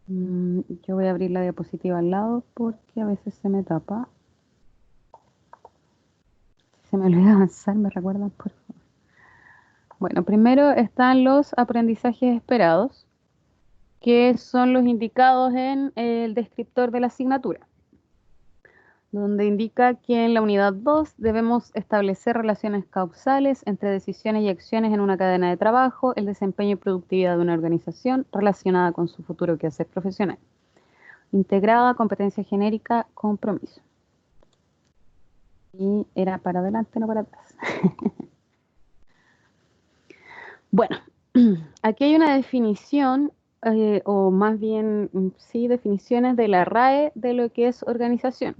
Yo voy a abrir la diapositiva al lado porque a veces se me tapa. Si se me olvida avanzar, me recuerdan, por favor. Bueno, primero están los aprendizajes esperados, que son los indicados en el descriptor de la asignatura, donde indica que en la unidad 2 debemos establecer relaciones causales entre decisiones y acciones en una cadena de trabajo, el desempeño y productividad de una organización relacionada con su futuro quehacer profesional. Integrada, competencia genérica, compromiso. Y era para adelante, no para atrás. Bueno, aquí hay una definición, o más bien, sí, definiciones de la RAE de lo que es organización,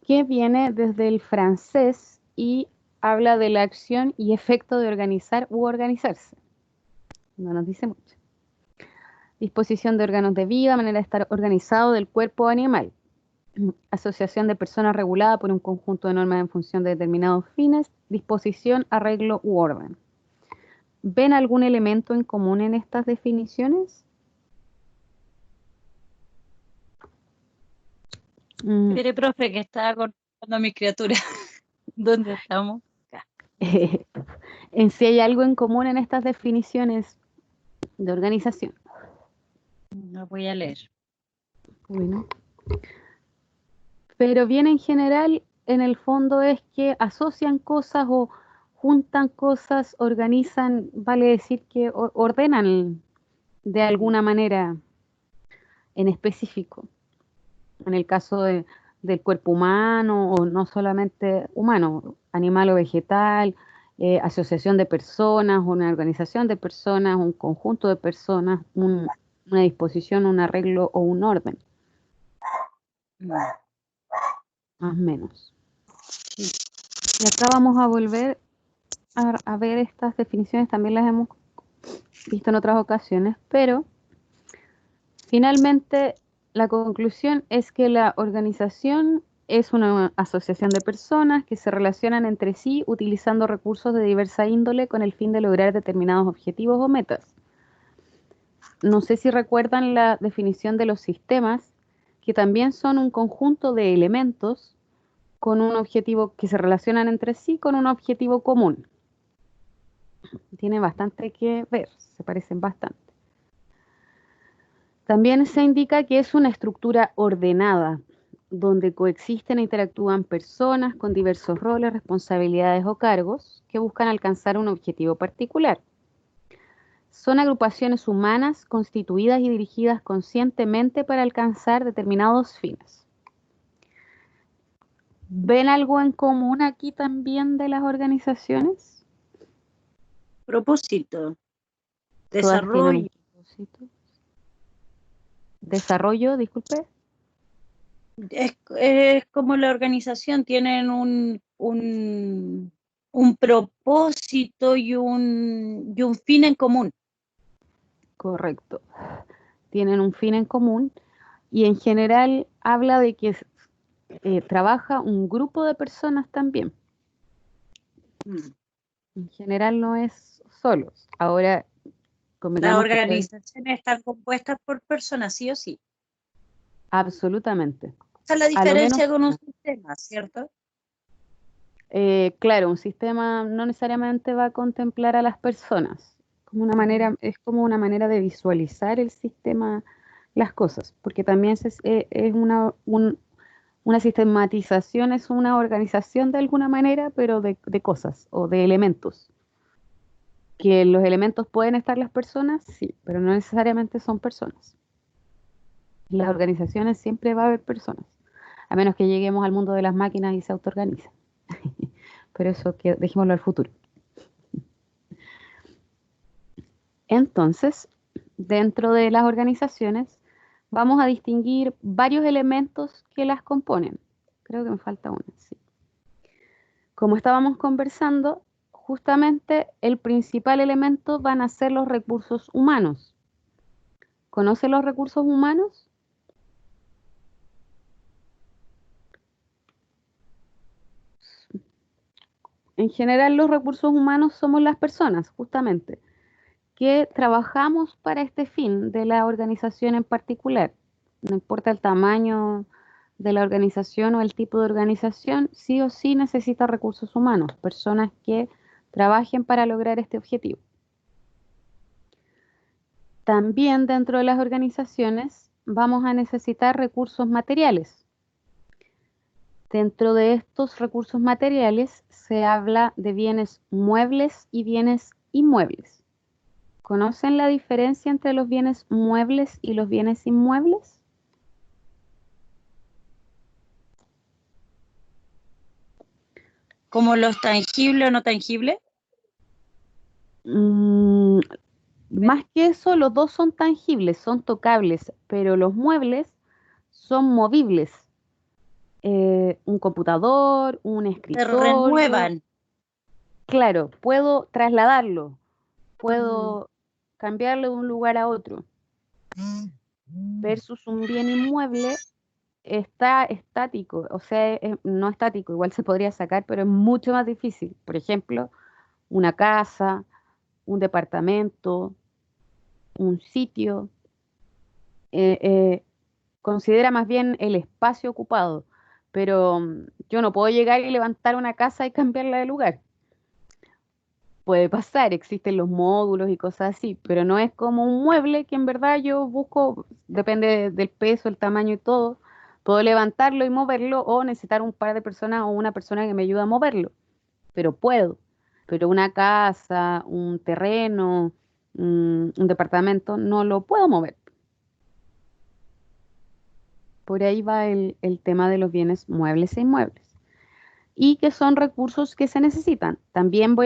que viene desde el francés y habla de la acción y efecto de organizar u organizarse. No nos dice mucho. Disposición de órganos de vida, manera de estar organizado del cuerpo animal. Asociación de personas regulada por un conjunto de normas en función de determinados fines, disposición, arreglo u orden. ¿Ven algún elemento en común en estas definiciones? Mm, Mire, profe, que estaba cortando a mi criatura. ¿Dónde estamos? Acá. en si hay algo en común en estas definiciones de organización. No voy a leer. Bueno, pero bien en general, en el fondo es que asocian cosas o juntan cosas, organizan, vale decir que ordenan de alguna manera en específico. En el caso del cuerpo humano, o no solamente humano, animal o vegetal, asociación de personas, una organización de personas, un conjunto de personas, una disposición, un arreglo o un orden, más o menos. Y acá vamos a volver a ver estas definiciones, también las hemos visto en otras ocasiones, pero finalmente la conclusión es que la organización es una asociación de personas que se relacionan entre sí utilizando recursos de diversa índole con el fin de lograr determinados objetivos o metas. No sé si recuerdan la definición de los sistemas, que también son un conjunto de elementos con un objetivo que se relacionan entre sí con un objetivo común. Tiene bastante que ver, se parecen bastante. También se indica que es una estructura ordenada, donde coexisten e interactúan personas con diversos roles, responsabilidades o cargos que buscan alcanzar un objetivo particular. Son agrupaciones humanas constituidas y dirigidas conscientemente para alcanzar determinados fines. ¿Ven algo en común aquí también de las organizaciones? Propósito, Todas tienen un desarrollo. propósito. Desarrollo, disculpe. Es como la organización, tienen un propósito y un fin en común. Correcto. Tienen un fin en común y en general habla de que trabaja un grupo de personas también. Mm. En general no es solos. Ahora, Las convengamos que organizaciones están compuestas por personas, sí o sí. absolutamente. Esa es la A lo menos, diferencia con un sistema, ¿cierto? claro, un sistema no necesariamente va a contemplar a las personas. Como una manera, es como una manera de visualizar el sistema, las cosas, porque también es una sistematización, es una organización de alguna manera, pero de cosas o de elementos. Que en los elementos pueden estar las personas, sí, pero no necesariamente son personas. En las organizaciones siempre va a haber personas, a menos que lleguemos al mundo de las máquinas y se autoorganicen. Pero eso que dejémoslo al futuro. Entonces, dentro de las organizaciones vamos a distinguir varios elementos que las componen. Creo que me falta uno, sí. Como estábamos conversando, justamente el principal elemento van a ser los recursos humanos. ¿Conoce los recursos humanos? En general, los recursos humanos somos las personas, justamente. que trabajamos para este fin de la organización en particular. No importa el tamaño de la organización o el tipo de organización, sí o sí necesita recursos humanos, personas que trabajen para lograr este objetivo. También dentro de las organizaciones vamos a necesitar recursos materiales. Dentro de estos recursos materiales se habla de bienes muebles y bienes inmuebles. ¿Conocen la diferencia entre los bienes muebles y los bienes inmuebles? ¿Como los tangibles o no tangibles? Mm, Más que eso, los dos son tangibles, son tocables, pero los muebles son movibles. Un computador, un Se escritorio, renuevan. claro, puedo trasladarlo, puedo cambiarlo de un lugar a otro, versus un bien inmueble está estático, o sea, no estático, igual se podría sacar, pero es mucho más difícil. Por ejemplo, una casa, un departamento, un sitio. eh, eh, Considera más bien el espacio ocupado, pero yo no puedo llegar y levantar una casa y cambiarla de lugar. Puede pasar, existen los módulos y cosas así, pero no es como un mueble que en verdad yo busco, depende del peso, el tamaño y todo, puedo levantarlo y moverlo o necesitar un par de personas o una persona que me ayude a moverlo, pero puedo. Pero una casa, un terreno, un departamento, no lo puedo mover. Por ahí va el tema de los bienes muebles e inmuebles. Y que son recursos que se necesitan. También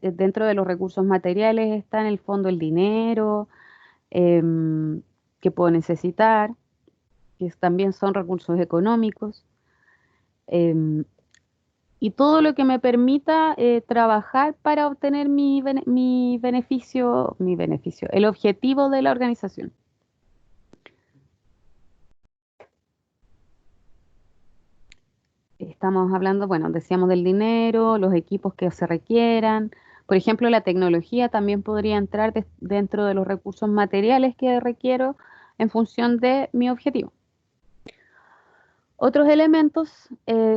dentro de los recursos materiales está en el fondo el dinero em, que puedo necesitar, también son recursos económicos, em, y todo lo que me permita trabajar para obtener mi beneficio, el objetivo de la organización. Estamos hablando, bueno, decíamos del dinero, los equipos que se requieran. Por ejemplo, la tecnología también podría entrar dentro de los recursos materiales que requiero en función de mi objetivo. Otros elementos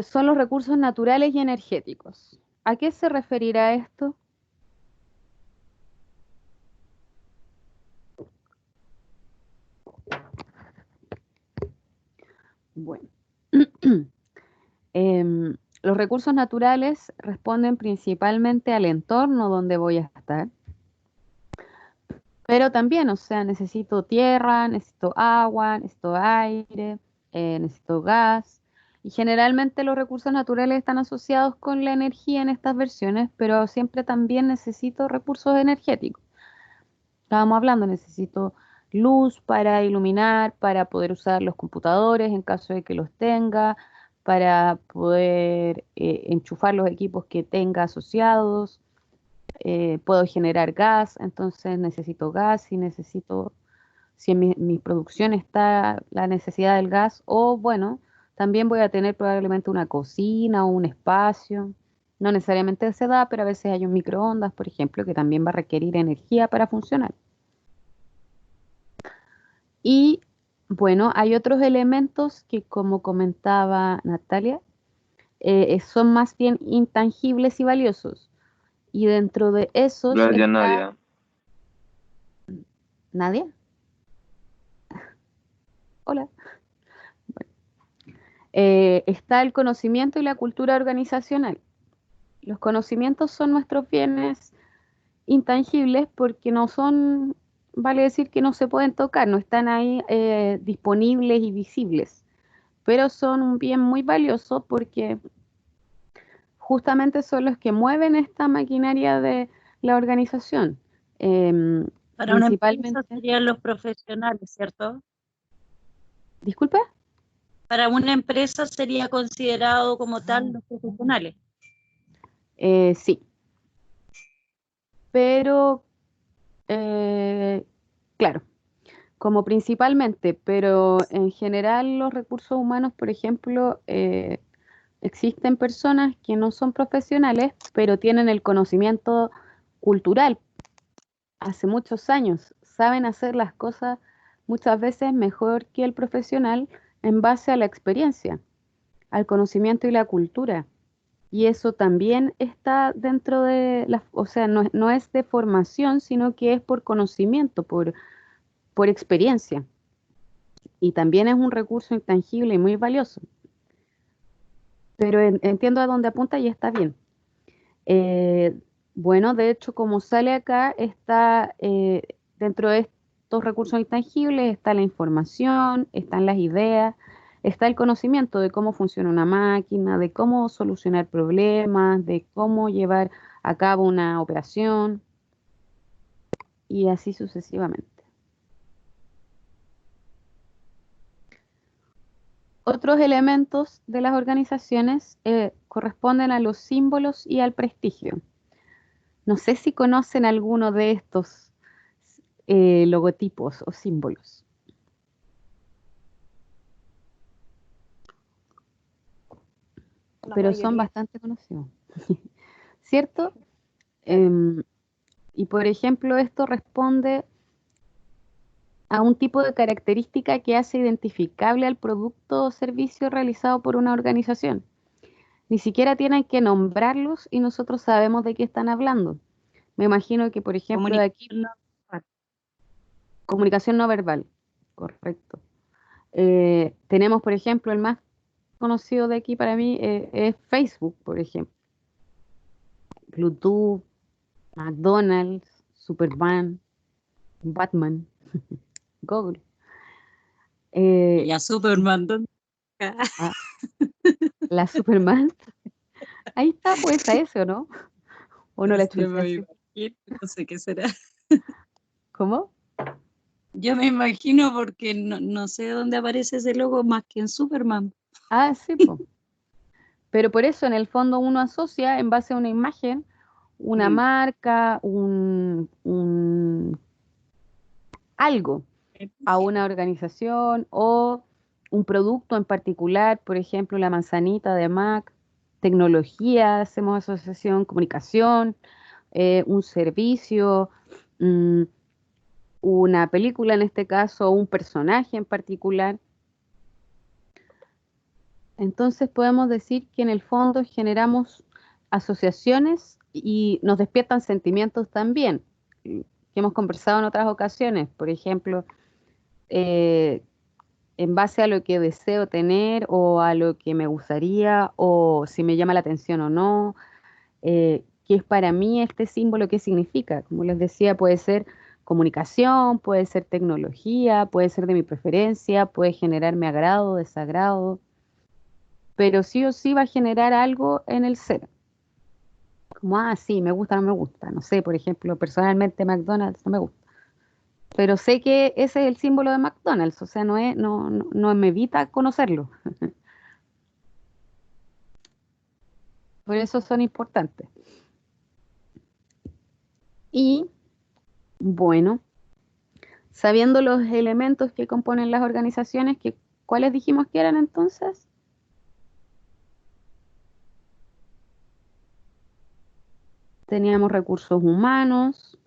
son los recursos naturales y energéticos. ¿A qué se referirá esto? Bueno, los recursos naturales responden principalmente al entorno donde voy a estar. Pero también, o sea, necesito tierra, necesito agua, necesito aire, necesito gas. Y generalmente los recursos naturales están asociados con la energía en estas versiones, pero siempre también necesito recursos energéticos. Estábamos hablando, necesito luz para iluminar, para poder usar los computadores en caso de que los tenga, para poder enchufar los equipos que tenga asociados. Puedo generar gas, entonces necesito gas y necesito, si en mi producción está la necesidad del gas, o bueno, también voy a tener probablemente una cocina o un espacio. No necesariamente se da, pero a veces hay un microondas, por ejemplo, que también va a requerir energía para funcionar. Y bueno, hay otros elementos que, como comentaba Natalia, son más bien intangibles y valiosos. Y dentro de esos Gracias, está Nadia. Nadia. Hola. Está el conocimiento y la cultura organizacional. Los conocimientos son nuestros bienes intangibles porque no son, vale decir que no se pueden tocar, no están ahí disponibles y visibles, pero son un bien muy valioso porque justamente son los que mueven esta maquinaria de la organización. Em, Para una empresa Principalmente, serían los profesionales, ¿cierto? disculpe. Para una empresa sería considerado como tal los profesionales. Sí, pero eh, claro, como principalmente, pero en general los recursos humanos, por ejemplo, existen personas que no son profesionales, pero tienen el conocimiento cultural. hace muchos años, saben hacer las cosas muchas veces mejor que el profesional en base a la experiencia, al conocimiento y la cultura. Y eso también está dentro de la, o sea, no es de formación, sino que es por conocimiento, por experiencia. Y también es un recurso intangible y muy valioso. Pero entiendo a dónde apunta y está bien. Eh, bueno, de hecho, como sale acá, está dentro de estos recursos intangibles, está la información, están las ideas, está el conocimiento de cómo funciona una máquina, de cómo solucionar problemas, de cómo llevar a cabo una operación y así sucesivamente. Otros elementos de las organizaciones corresponden a los símbolos y al prestigio. No sé si conocen alguno de estos logotipos o símbolos, La pero son mayoría. bastante conocidos, ¿cierto? Em, y por ejemplo, esto responde a un tipo de característica que hace identificable al producto o servicio realizado por una organización. Ni siquiera tienen que nombrarlos y nosotros sabemos de qué están hablando. Me imagino que, por ejemplo, de aquí, Comunicación no verbal. comunicación no verbal, correcto. Tenemos, por ejemplo, el más conocido de aquí para mí es Facebook, por ejemplo. Bluetooth, McDonald's, Superman, Batman, Google. Y Eh, a Superman, ¿dónde está? ah, la Superman, ahí está, pues a ese, ¿o no? ¿O no la Yo me chuntaste? imagino, no sé qué será. ¿Cómo? Yo me imagino porque no sé dónde aparece ese logo más que en Superman. Ah, sí, pues. Pero por eso en el fondo uno asocia en base a una imagen, una Mm. marca, algo a una organización o un producto en particular, por ejemplo, la manzanita de Mac, tecnología, hacemos asociación, comunicación, un servicio, mm, una película en este caso, o un personaje en particular. Entonces podemos decir que en el fondo generamos asociaciones y nos despiertan sentimientos también, que hemos conversado en otras ocasiones. Por ejemplo, eh, en base a lo que deseo tener o a lo que me gustaría o si me llama la atención o no, qué es para mí este símbolo, qué significa. Como les decía, puede ser comunicación, puede ser tecnología, puede ser de mi preferencia, puede generarme agrado, desagrado, pero sí o sí va a generar algo en el ser. Como, ah, sí, me gusta, no me gusta. No sé, por ejemplo, personalmente McDonald's no me gusta. Pero sé que ese es el símbolo de McDonald's, o sea, no me evita conocerlo. Por eso son importantes. Y bueno, sabiendo los elementos que componen las organizaciones, ¿cuáles dijimos que eran entonces? Teníamos recursos humanos,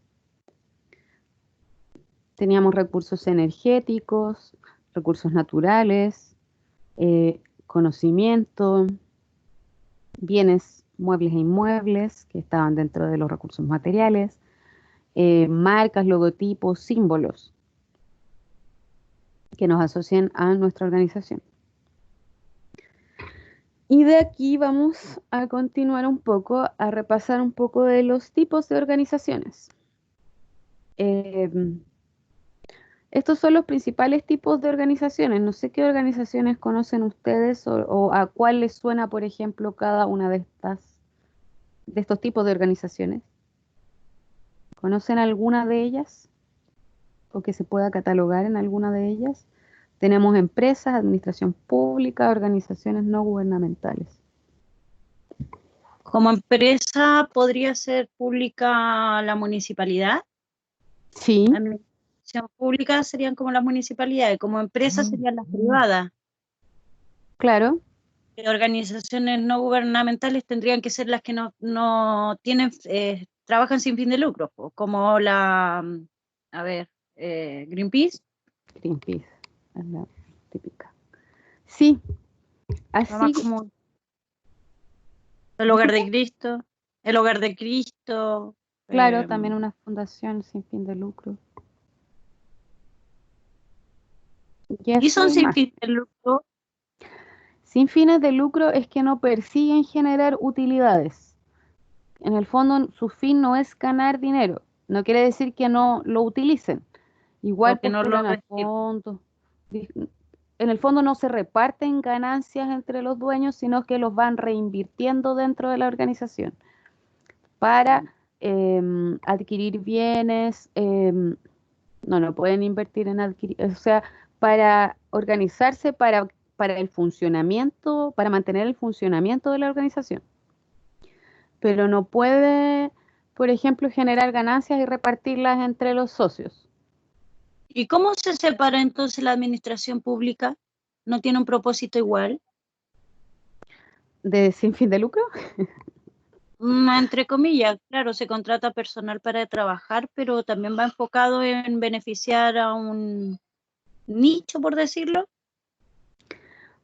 teníamos recursos energéticos, recursos naturales, conocimiento, bienes muebles e inmuebles que estaban dentro de los recursos materiales, marcas, logotipos, símbolos que nos asocian a nuestra organización. Y de aquí vamos a continuar un poco, a repasar un poco de los tipos de organizaciones. Eh, Estos son los principales tipos de organizaciones. No sé qué organizaciones conocen ustedes o a cuál les suena, por ejemplo, cada una de estos tipos de organizaciones. ¿Conocen alguna de ellas o que se pueda catalogar en alguna de ellas? Tenemos empresas, administración pública, organizaciones no gubernamentales. Como empresa podría ser pública la municipalidad. Sí, Administración pública serían como las municipalidades, como empresas serían las privadas. claro, Organizaciones no gubernamentales tendrían que ser las que no tienen trabajan sin fin de lucro, po, como a ver, Greenpeace, Greenpeace, es la típica. Sí, lo más así, común. El Hogar de Cristo, el Hogar de Cristo. claro, también una fundación sin fin de lucro. Y ¿Y son así sin más. fin de lucro? Sin fines de lucro es que no persiguen generar utilidades. En el fondo, su fin no es ganar dinero. No quiere decir que no lo utilicen. O Igual que no lo postulan a reciben. fondos. En el fondo no se reparten ganancias entre los dueños, sino que los van reinvirtiendo dentro de la organización para adquirir bienes. No pueden invertir en adquirir, o sea, para organizarse para el funcionamiento, para mantener el funcionamiento de la organización. Pero no puede, por ejemplo, generar ganancias y repartirlas entre los socios. ¿Y cómo se separa entonces la administración pública? ¿No tiene un propósito igual? ¿De sin fin de lucro? Entre comillas, claro, se contrata personal para trabajar, pero también va enfocado en beneficiar a un nicho, por decirlo.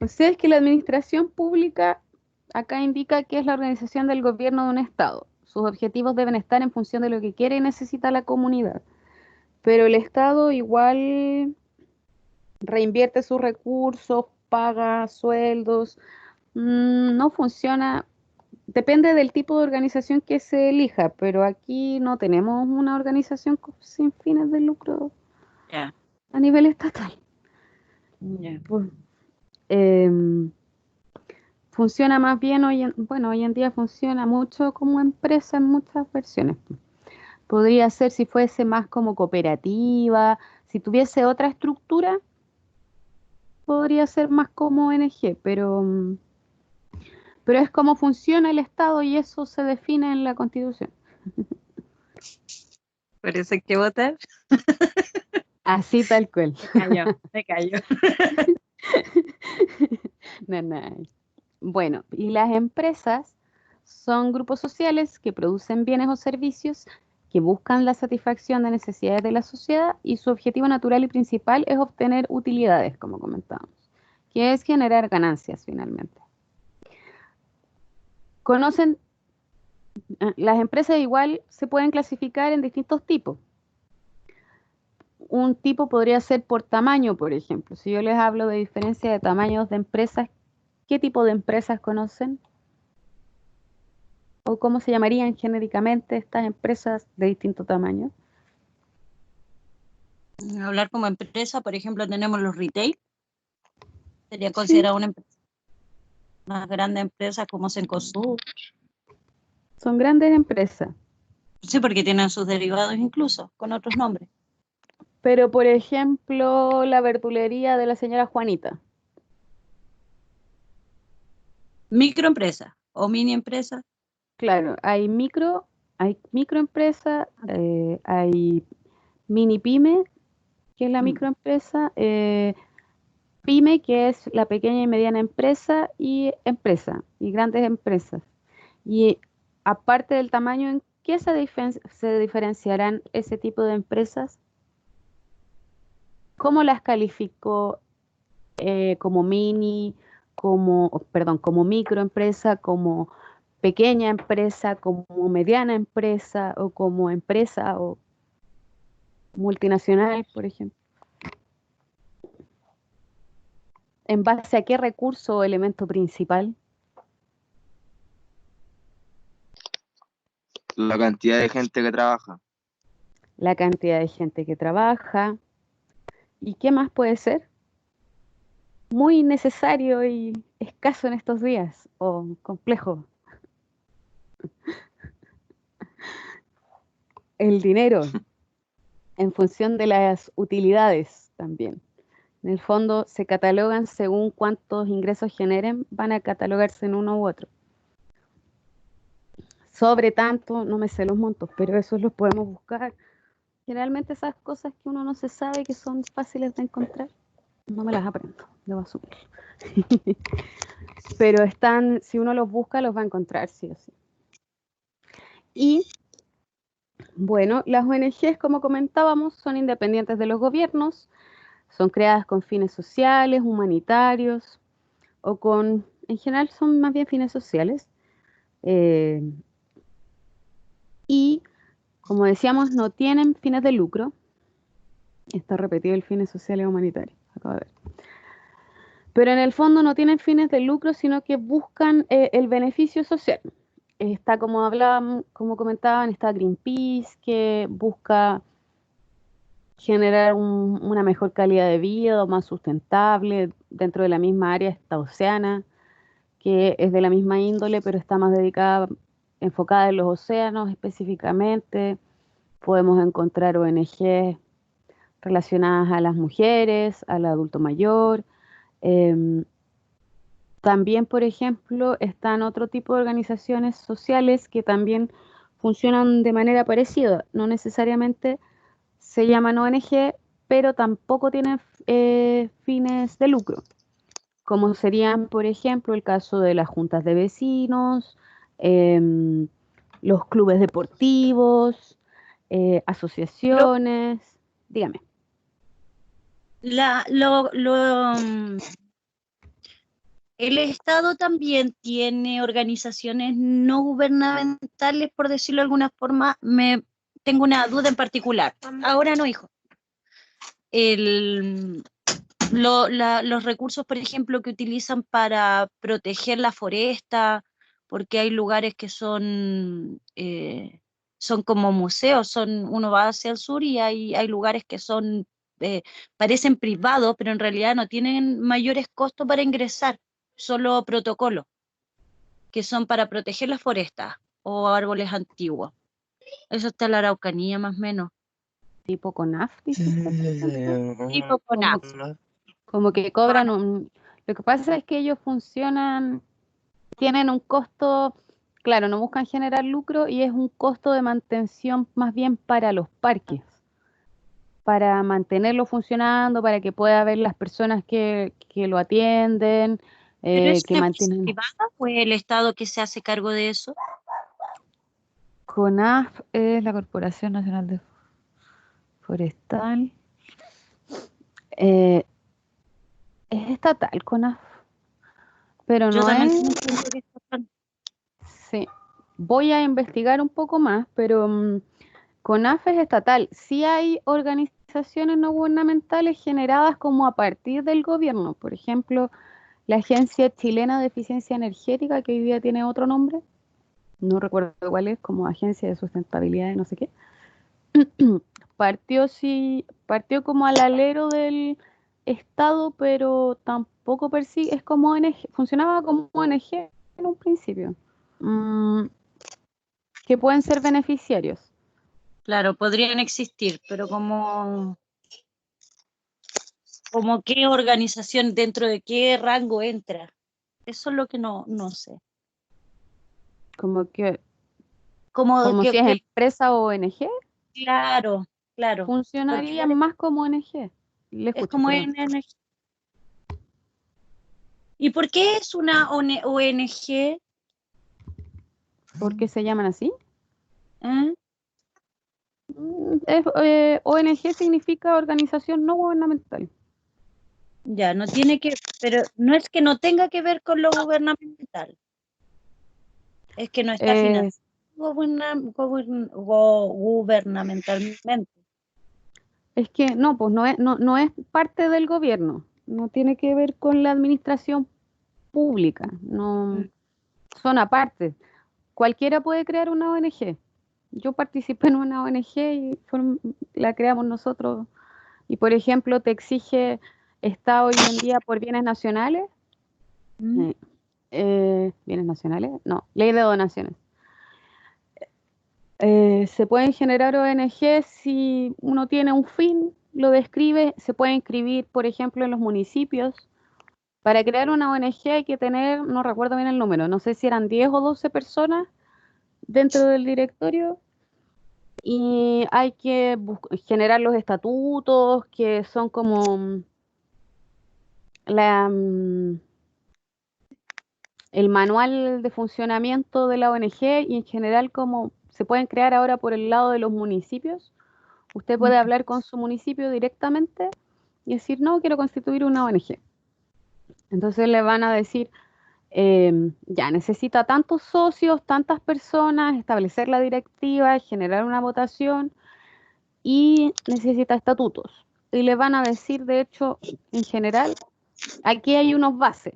O sea, es que la administración pública acá indica que es la organización del gobierno de un Estado. Sus objetivos deben estar en función de lo que quiere y necesita la comunidad. Pero el Estado igual reinvierte sus recursos, paga sueldos, no funciona, depende del tipo de organización que se elija, pero aquí no tenemos una organización sin fines de lucro Ya, a nivel estatal. ya. Pues, em, funciona más bien hoy en día funciona mucho como empresa en muchas versiones. Podría ser si fuese más como cooperativa, si tuviese otra estructura, podría ser más como ONG, pero es como funciona el Estado y eso se define en la Constitución. Parece que votar. Así tal cual. Me cayó, me cayó. No, no. Bueno, y las empresas son grupos sociales que producen bienes o servicios que buscan la satisfacción de necesidades de la sociedad y su objetivo natural y principal es obtener utilidades, como comentábamos, que es generar ganancias finalmente. Conocen, las empresas igual se pueden clasificar en distintos tipos. Un tipo podría ser por tamaño, por ejemplo. Si yo les hablo de diferencia de tamaños de empresas, ¿qué tipo de empresas conocen? ¿O cómo se llamarían genéricamente estas empresas de distinto tamaño? Hablar como empresa, por ejemplo, tenemos los retail, sería Sí, considerada una empresa más grande empresa como Cencosud. son grandes empresas. Sí, porque tienen sus derivados incluso, con otros nombres. Pero, por ejemplo, la verdulería de la señora Juanita. Microempresa o mini empresa. Claro, hay microempresa, hay mini pyme, que es la Mm. microempresa, pyme, que es la pequeña y mediana empresa, y grandes empresas. Y aparte del tamaño, ¿en qué se diferenciarán ese tipo de empresas? ¿Cómo las calificó como mini, como microempresa, como pequeña empresa, como mediana empresa o como empresa o multinacional, por ejemplo? ¿En base a qué recurso o elemento principal? La cantidad de gente que trabaja. La cantidad de gente que trabaja. ¿Y qué más puede ser? Muy necesario y escaso en estos días o complejo. El dinero en función de las utilidades también. En el fondo se catalogan según cuántos ingresos generen, van a catalogarse en uno u otro. Sobre tanto, no me sé los montos, pero esos los podemos buscar. Generalmente esas cosas que uno no se sabe que son fáciles de encontrar, no me las aprendo, debo asumir. Pero están, si uno los busca, los va a encontrar, sí o sí. Y Bueno, las ONGs, como comentábamos, son independientes de los gobiernos, son creadas con fines sociales, humanitarios en general son más bien fines sociales. eh, y, como decíamos, no tienen fines de lucro. Está repetido el fines sociales y humanitarios. Acabo de ver. Pero en el fondo no tienen fines de lucro, sino que buscan el beneficio social. Está, como hablaban, como comentaban, está Greenpeace, que busca generar una mejor calidad de vida o más sustentable. Dentro de la misma área está Oceana, que es de la misma índole, pero está más dedicada, enfocada en los océanos específicamente. Podemos encontrar ONG relacionadas a las mujeres, al adulto mayor. em, También, por ejemplo, están otro tipo de organizaciones sociales que también funcionan de manera parecida. No necesariamente se llaman ONG, pero tampoco tienen fines de lucro, como serían, por ejemplo, el caso de las juntas de vecinos, em, los clubes deportivos, Lo, asociaciones. Dígame. la, lo, el Estado también tiene organizaciones no gubernamentales, por decirlo de alguna forma. Tengo una duda en particular. Ahora no, hijo. El, los recursos, por ejemplo, que utilizan para proteger la foresta, porque hay lugares que son como museos, uno va hacia el sur y hay lugares que eh, parecen privados, pero en realidad no tienen mayores costos para ingresar, solo protocolos, que son para proteger las forestas o árboles antiguos. Eso está en la Araucanía más o menos. Tipo CONAF, dice usted, por ejemplo. Tipo Como, CONAF. como que cobran un... Lo que pasa es que ellos funcionan, tienen un costo, claro, no buscan generar lucro y es un costo de mantención más bien para los parques, para mantenerlo funcionando, para que pueda haber las personas que lo atienden, ¿Pero es que una empresa mantienen. privada o es el Estado que se hace cargo de eso? CONAF es la Corporación Nacional de Forestal. eh, es estatal, CONAF, pero Yo no también es. tengo entendido que Sí, voy a investigar un poco más, pero CONAF es estatal. Sí hay organizaciones no gubernamentales generadas como a partir del gobierno. Por ejemplo, la Agencia Chilena de Eficiencia Energética, que hoy día tiene otro nombre, no recuerdo cuál es, como Agencia de Sustentabilidad de no sé qué. Partió como al alero del Estado, pero tampoco persigue, es como ONG, funcionaba como ONG en un principio. Mm, que pueden ser beneficiarios. claro, podrían existir, pero como qué organización, dentro de qué rango entra. Eso es lo que no sé. Como que, Como como que, si es empresa o ONG, claro, claro, porque funcionaría más como ONG. Le es escucho, como perdón. ¿Y por qué es una ONG? ¿Por qué se llaman así? ¿Eh? ONG significa organización no gubernamental. Ya, no tiene que, pero no es que no tenga que ver con lo gubernamental, es que no está Eh, financiado gubernamentalmente. es que no, pues no es parte del gobierno, no tiene que ver con la administración pública, no son aparte. Cualquiera puede crear una ONG. Yo participé en una ONG y la creamos nosotros. Y por ejemplo, te exige, está hoy en día por bienes nacionales. Mm. eh, ¿Bienes nacionales? No, ley de donaciones. Se pueden generar ONG si uno tiene un fin, lo describe, se puede inscribir, por ejemplo, en los municipios. Para crear una ONG hay que tener, no recuerdo bien el número, no sé si eran 10 o 12 personas dentro del directorio y hay que generar los estatutos que son como la, el manual de funcionamiento de la ONG y en general como se pueden crear ahora por el lado de los municipios. Usted puede hablar con su municipio directamente y decir, no, quiero constituir una ONG. Entonces le van a decir, ya necesita tantos socios, tantas personas, establecer la directiva, generar una votación y necesita estatutos. Y le van a decir, de hecho, en general, aquí hay unos bases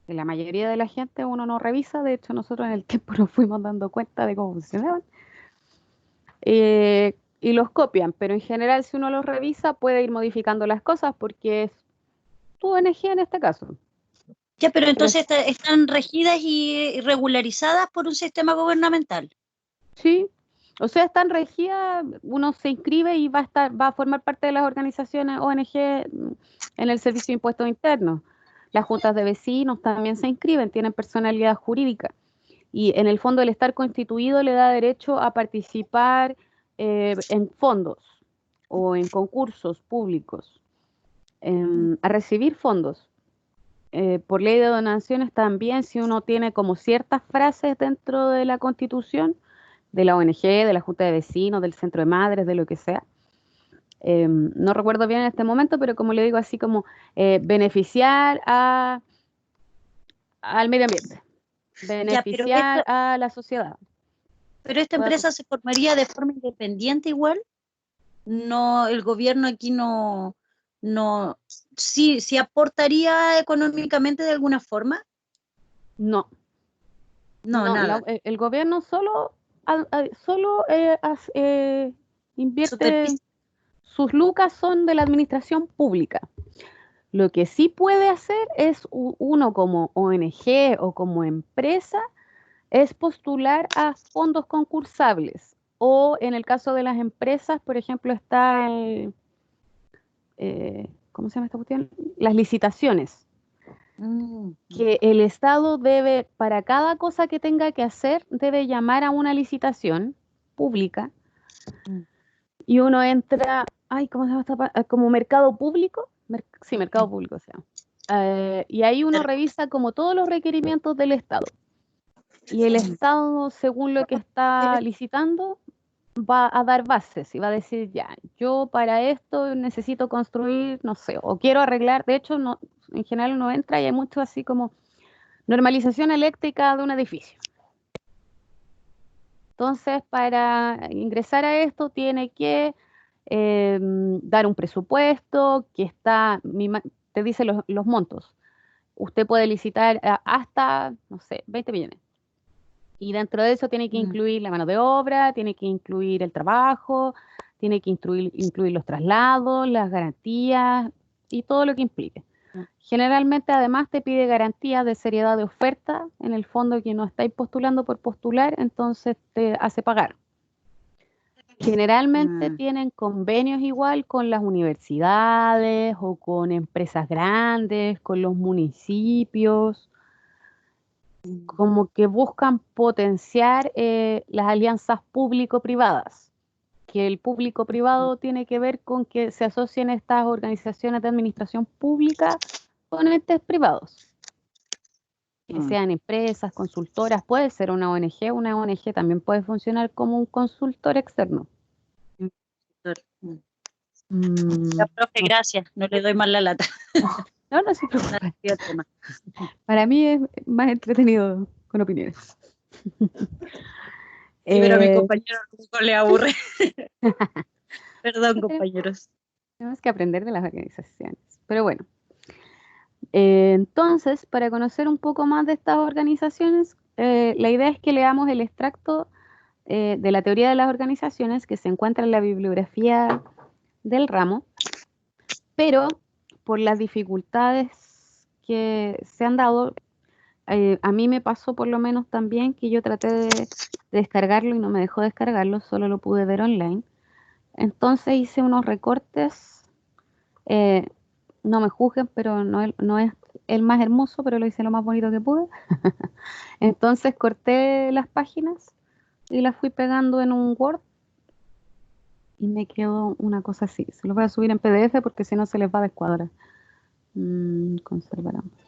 que la mayoría de la gente uno no revisa. De hecho, nosotros en el tiempo nos fuimos dando cuenta de cómo funcionaban. Y los copian, pero en general si uno los revisa puede ir modificando las cosas porque es tu ONG en este caso. Ya, pero entonces están regidas y regularizadas por un sistema gubernamental. Sí, o sea, están regidas, uno se inscribe y va a formar parte de las organizaciones ONG en el Servicio de Impuestos Internos. Las juntas de vecinos también se inscriben, tienen personalidad jurídica. Y en el fondo el estar constituido le da derecho a participar en fondos o en concursos públicos, a recibir fondos. Por ley de donaciones también, si uno tiene como ciertas frases dentro de la Constitución, de la ONG, de la Junta de Vecinos, del Centro de Madres, de lo que sea. No recuerdo bien en este momento, pero como le digo, así como beneficiar al medio ambiente, beneficiar a la sociedad. Pero esta empresa se formaría de forma independiente igual. No, el gobierno aquí no, sí aportaría económicamente de alguna forma. No, nada. El gobierno solo invierte, sus lucas son de la administración pública. Lo que sí puede hacer es uno como ONG o como empresa, es postular a fondos concursables. O en el caso de las empresas, por ejemplo, está ¿cómo se llama esta cuestión? Las licitaciones. Que el Estado debe, para cada cosa que tenga que hacer, debe llamar a una licitación pública y uno entra, ¿cómo se llama esta? Como mercado público. Sí, mercado público, o sea. Y ahí uno revisa como todos los requerimientos del Estado. Y el Estado, según lo que está licitando, va a dar bases y va a decir, ya, yo para esto necesito construir, no sé, o quiero arreglar. De hecho, no, en general uno entra y hay mucho así como normalización eléctrica de un edificio. Entonces, para ingresar a esto tiene que dar un presupuesto que te dice los montos. Usted puede licitar hasta, no sé, 20 millones. Y dentro de eso tiene que incluir la mano de obra, tiene que incluir el trabajo, tiene que incluir los traslados, las garantías y todo lo que implique. Generalmente además te pide garantías de seriedad de oferta, en el fondo que no estáis postulando por postular, entonces te hace pagar. Generalmente tienen convenios igual con las universidades o con empresas grandes, con los municipios, como que buscan potenciar las alianzas público-privadas, que el público-privado tiene que ver con que se asocien estas organizaciones de administración pública con entes privados, que sean empresas, consultoras, puede ser una ONG también puede funcionar como un consultor externo. Ya, profe, gracias, no le doy más la lata. No se preocupe. Para mí es más entretenido con opiniones. Sí, pero a mi compañero no le aburre. Perdón, compañeros. Tenemos que aprender de las organizaciones. Pero bueno, entonces, para conocer un poco más de estas organizaciones, la idea es que leamos el extracto de la teoría de las organizaciones que se encuentra en la bibliografía del ramo, pero por las dificultades que se han dado, a mí me pasó por lo menos también que yo traté de descargarlo y no me dejó descargarlo, solo lo pude ver online. Entonces hice unos recortes, no me juzguen, pero no es el más hermoso, pero lo hice lo más bonito que pude. Entonces corté las páginas y las fui pegando en un Word y me quedó una cosa así. Se lo voy a subir en PDF porque si no se les va a descuadrar. Conservar ambos.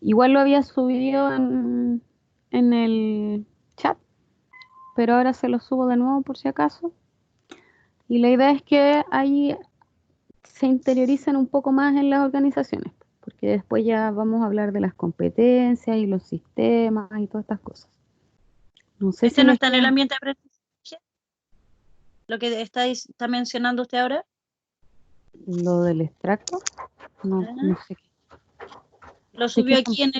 Igual lo había subido en el chat, pero ahora se los subo de nuevo por si acaso. Y la idea es que ahí se interioricen un poco más en las organizaciones, porque después ya vamos a hablar de las competencias y los sistemas y todas estas cosas. No sé si ¿Este no les está en el queda- ambiente de aprendizaje? ¿Lo que está mencionando usted ahora? lo del extracto. No, Ah, no sé qué. Lo ¿De qué subió estamos? aquí en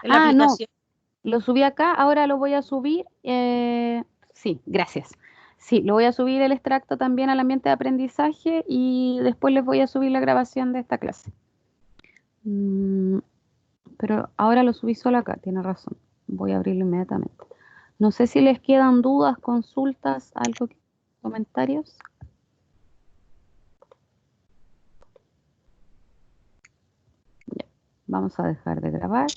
la Ah, no, aplicación. lo subí acá, ahora lo voy a subir. Sí, gracias. Sí, lo voy a subir el extracto también al ambiente de aprendizaje y después les voy a subir la grabación de esta clase. Mm, pero ahora lo subí solo acá, tiene razón. Voy a abrirlo inmediatamente. No sé si les quedan dudas, consultas, comentarios. Ya, vamos a dejar de grabar.